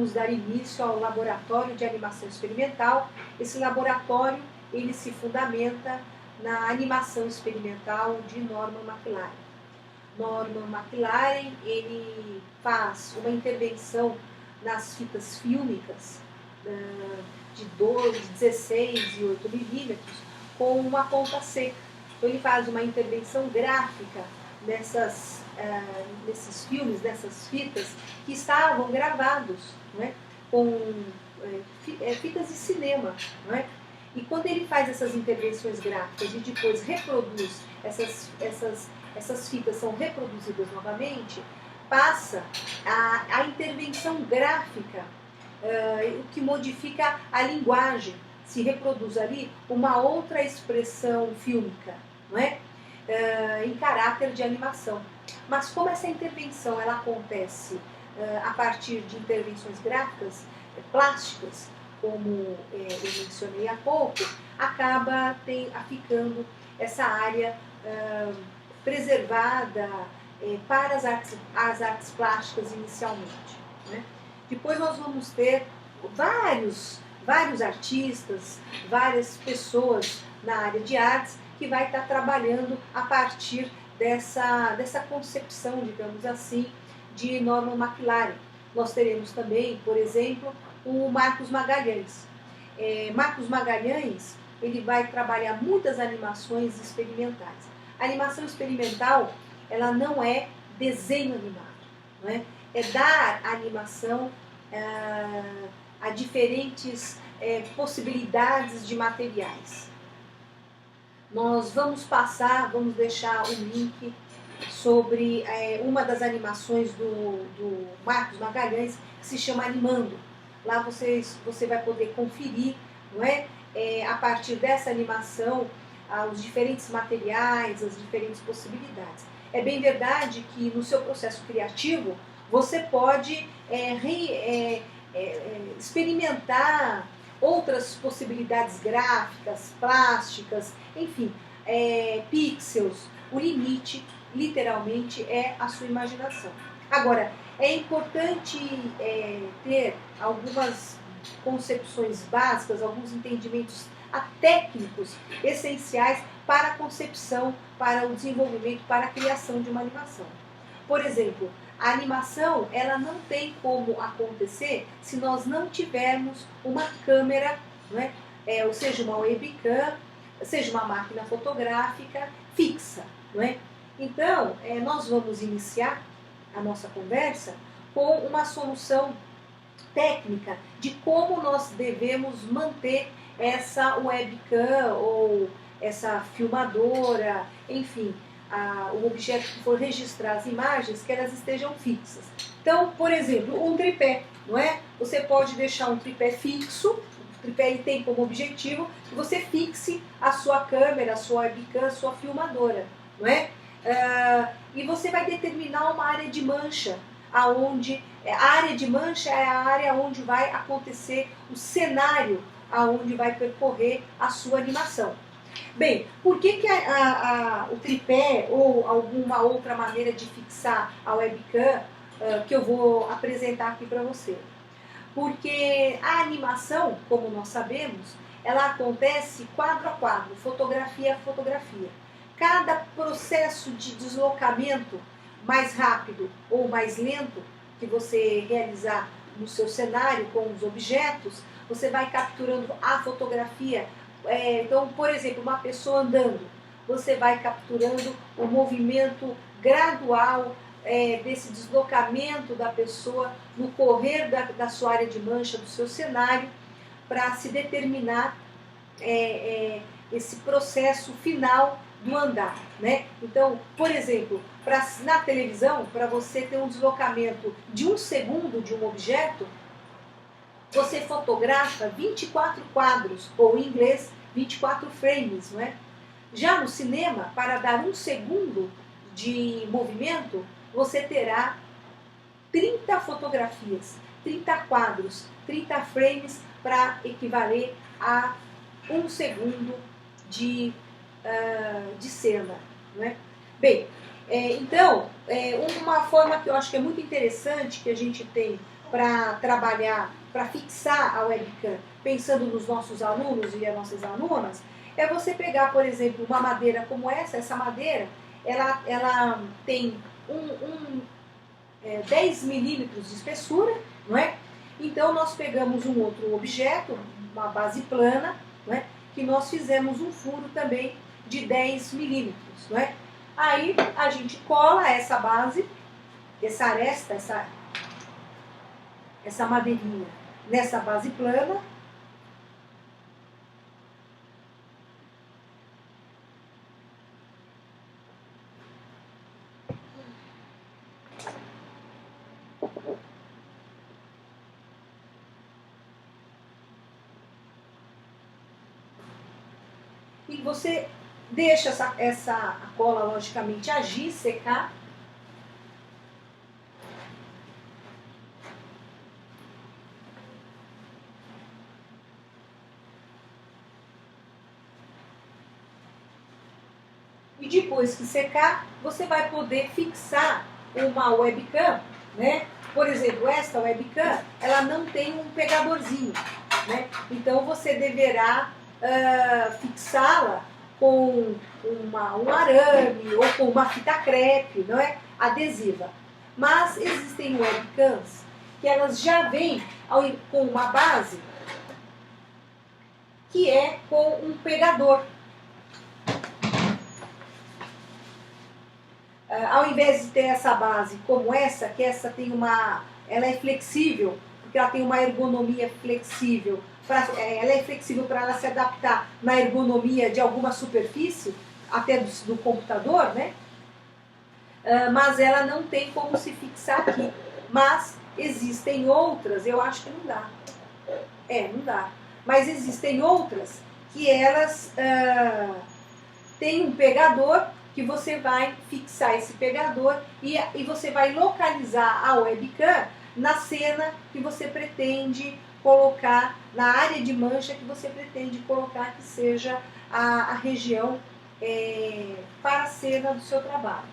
vamos dar início ao laboratório de animação experimental. Esse laboratório, ele se fundamenta na animação experimental de Norman McLaren. Norman McLaren, ele faz uma intervenção nas fitas fílmicas de 12, 16 e 8 milímetros com uma ponta seca. Então ele faz uma intervenção gráfica nesses filmes, nessas fitas que estavam gravados, não é? Com fitas de cinema. Não é? E quando ele faz essas intervenções gráficas e depois reproduz, essas fitas são reproduzidas novamente, passa a intervenção gráfica, o que modifica a linguagem, se reproduz ali uma outra expressão fílmica, não é? Em caráter de animação. Mas como essa intervenção ela acontece a partir de intervenções gráficas, plásticas, como eu mencionei há pouco, acaba ficando essa área preservada para as artes plásticas inicialmente. Né? Depois nós vamos ter vários artistas, várias pessoas na área de artes que vai estar trabalhando a partir dessa concepção, digamos assim, de Norman McLaren. Nós teremos também, por exemplo, o Marcos Magalhães. Marcos Magalhães, ele vai trabalhar muitas animações experimentais. A animação experimental, ela não é desenho animado, não é? É dar a animação a diferentes possibilidades de materiais. Nós vamos deixar um link sobre uma das animações do Marcos Magalhães, que se chama Animando. Lá você vai poder conferir, não é? A partir dessa animação, os diferentes materiais, as diferentes possibilidades. É bem verdade que no seu processo criativo, você pode experimentar outras possibilidades gráficas, plásticas, enfim, pixels. O limite, literalmente, é a sua imaginação. Agora, é importante ter algumas concepções básicas, alguns entendimentos técnicos essenciais para a concepção, para o desenvolvimento, para a criação de uma animação. Por exemplo, a animação ela não tem como acontecer se nós não tivermos uma câmera, não é? Ou seja, uma webcam, seja uma máquina fotográfica fixa. Não é? Então, nós vamos iniciar a nossa conversa com uma solução técnica de como nós devemos manter essa webcam ou essa filmadora, enfim, o objeto que for registrar as imagens, que elas estejam fixas. Então, por exemplo, um tripé, não é? Você pode deixar um tripé fixo, o tripé ele tem como objetivo que você fixe a sua câmera, a sua webcam, a sua filmadora, não é? E você vai determinar uma área de mancha, aonde a área de mancha é a área onde vai acontecer o cenário, aonde vai percorrer a sua animação. Bem, por que o tripé ou alguma outra maneira de fixar a webcam que eu vou apresentar aqui para você? Porque a animação, como nós sabemos, ela acontece quadro a quadro, fotografia a fotografia. Cada processo de deslocamento mais rápido ou mais lento que você realizar no seu cenário com os objetos, você vai capturando a fotografia. Então, por exemplo, uma pessoa andando, você vai capturando o movimento gradual desse deslocamento da pessoa no correr da sua área de mancha, do seu cenário, para se determinar esse processo final do andar, né? Então, por exemplo, na televisão, para você ter um deslocamento de 1 segundo de um objeto, você fotografa 24 quadros, ou em inglês, 24 frames, não é? Já no cinema, para dar 1 segundo de movimento, você terá 30 fotografias, 30 quadros, 30 frames para equivaler a 1 segundo de cena, não é? Bem, então, uma forma que eu acho que é muito interessante, que a gente tem para trabalhar, para fixar a webcam, pensando nos nossos alunos e as nossas alunas, é você pegar, por exemplo, uma madeira como essa madeira, ela tem 10 milímetros de espessura, não é? Então nós pegamos um outro objeto, uma base plana, não é? Que nós fizemos um furo também de 10 milímetros, não é? Aí a gente cola essa base, essa aresta, essa madeirinha nessa base plana. E você deixa essa cola, logicamente, agir, secar. E depois que secar, você vai poder fixar uma webcam, né? Por exemplo, esta webcam, ela não tem um pegadorzinho, né? Então você deverá fixá-la com um arame ou com uma fita crepe, não é? Adesiva. Mas existem webcams que elas já vêm com uma base que é com um pegador. Ao invés de ter essa base como essa, que essa tem ela é flexível, porque ela tem uma ergonomia flexível, ela é flexível para ela se adaptar na ergonomia de alguma superfície, até do computador, né? Mas ela não tem como se fixar aqui. Mas existem outras, eu acho que não dá. Não dá. Mas existem outras que elas têm um pegador, que você vai fixar esse pegador e você vai localizar a webcam na cena que você pretende colocar, na área de mancha que você pretende colocar, que seja a região para a cena do seu trabalho.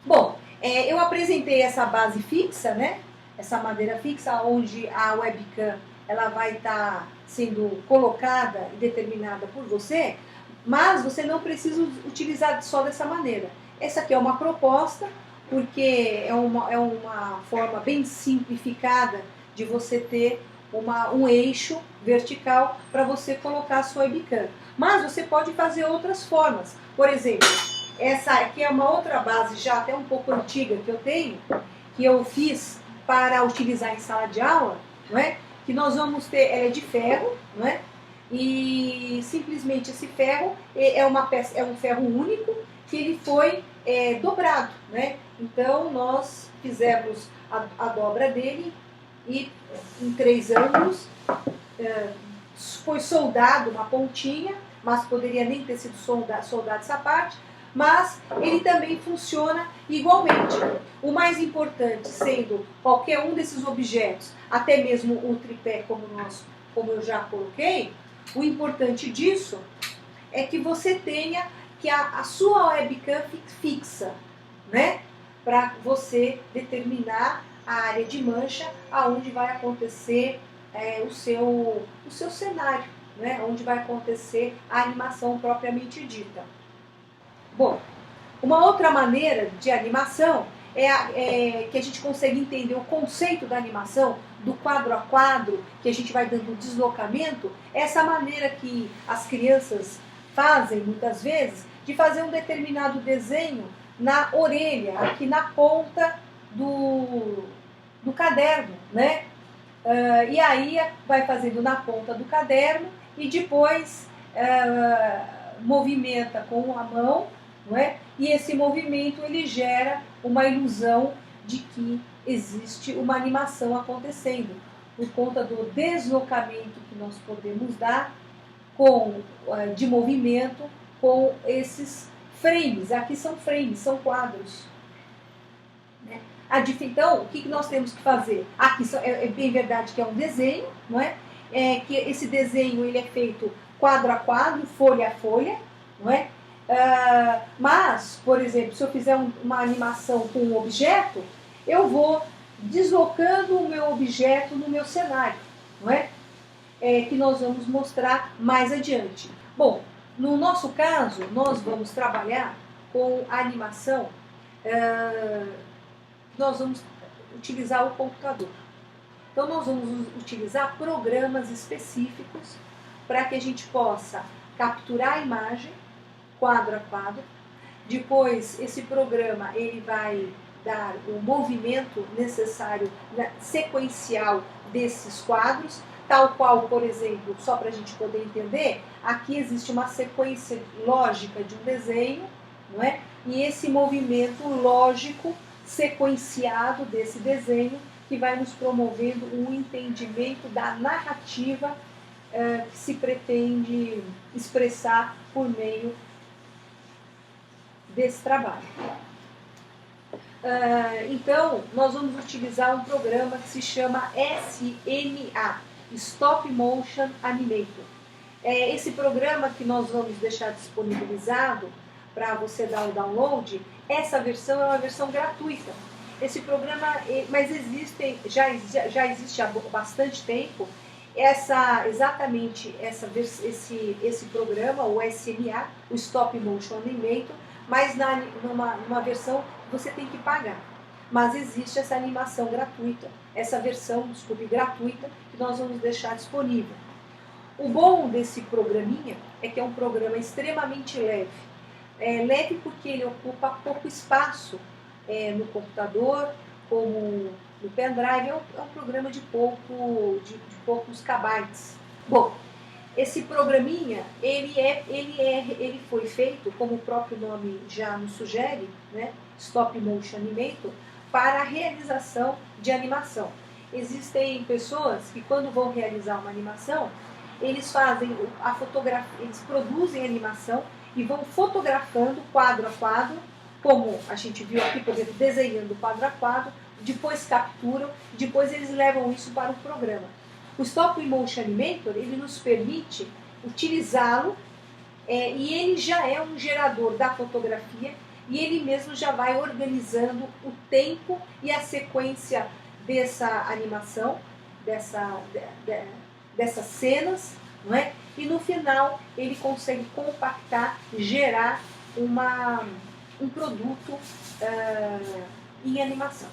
Bom, eu apresentei essa base fixa, né? Essa madeira fixa, onde a webcam ela vai estar sendo colocada e determinada por você, mas você não precisa utilizar só dessa maneira. Essa aqui é uma proposta, porque é uma forma bem simplificada de você ter um eixo vertical para você colocar a sua webcam. Mas você pode fazer outras formas. Por exemplo, essa aqui é uma outra base já até um pouco antiga que eu tenho, que eu fiz para utilizar em sala de aula, não é? Que nós vamos ter, ela é de ferro, não é? E simplesmente esse ferro é um ferro único que ele foi dobrado, né? Então nós fizemos a dobra dele e em 3 ângulos foi soldado uma pontinha, mas poderia nem ter sido soldado essa parte, mas ele também funciona igualmente. O mais importante sendo qualquer um desses objetos, até mesmo o tripé como eu já coloquei, o importante disso é que você tenha que a sua webcam fixa, né? Para você determinar a área de mancha aonde vai acontecer o seu cenário, né? Onde vai acontecer a animação propriamente dita. Bom, uma outra maneira de animação que a gente consegue entender o conceito da animação, do quadro a quadro, que a gente vai dando deslocamento, é essa maneira que as crianças fazem, muitas vezes, de fazer um determinado desenho na orelha, aqui na ponta do caderno, né? E aí vai fazendo na ponta do caderno e depois movimenta com a mão, não é? E esse movimento ele gera uma ilusão de que existe uma animação acontecendo, por conta do deslocamento que nós podemos dar de movimento com esses frames. Aqui são frames, são quadros. Né? Então, o que nós temos que fazer? Aqui é bem verdade que é um desenho, não é? Que esse desenho ele é feito quadro a quadro, folha a folha, não é? Mas, por exemplo, se eu fizer uma animação com um objeto, eu vou deslocando o meu objeto no meu cenário, não é? Que nós vamos mostrar mais adiante. Bom, no nosso caso, nós vamos trabalhar com a animação, nós vamos utilizar o computador. Então, nós vamos utilizar programas específicos para que a gente possa capturar a imagem, quadro a quadro. Depois, esse programa ele vai dar o movimento necessário, sequencial desses quadros, tal qual, por exemplo, só para a gente poder entender, aqui existe uma sequência lógica de um desenho, não é? E esse movimento lógico sequenciado desse desenho que vai nos promovendo um entendimento da narrativa que se pretende expressar por meio desse trabalho. Então, nós vamos utilizar um programa que se chama SMA, Stop Motion Animator. Esse programa que nós vamos deixar disponibilizado para você dar o download, essa versão é uma versão gratuita. Esse programa, mas já existe há bastante tempo, esse programa, o SMA, o Stop Motion Animator, mas numa versão você tem que pagar. Mas existe essa animação gratuita, essa versão, gratuita, que nós vamos deixar disponível. O bom desse programinha é que é um programa extremamente leve. Leve porque ele ocupa pouco espaço no computador, como no pendrive, é um programa de poucos kbytes. Bom, esse programinha, ele foi feito, como o próprio nome já nos sugere, né, Stop Motion Animator, para a realização de animação. Existem pessoas que, quando vão realizar uma animação, eles fazem a fotografia, eles produzem a animação e vão fotografando quadro a quadro, como a gente viu aqui, por exemplo, desenhando quadro a quadro, depois capturam, depois eles levam isso para o programa. O Stop Motion Animator, ele nos permite utilizá-lo e ele já é um gerador da fotografia e ele mesmo já vai organizando o tempo e a sequência dessa animação, dessas cenas, não é? E no final ele consegue compactar, gerar um produto em animação.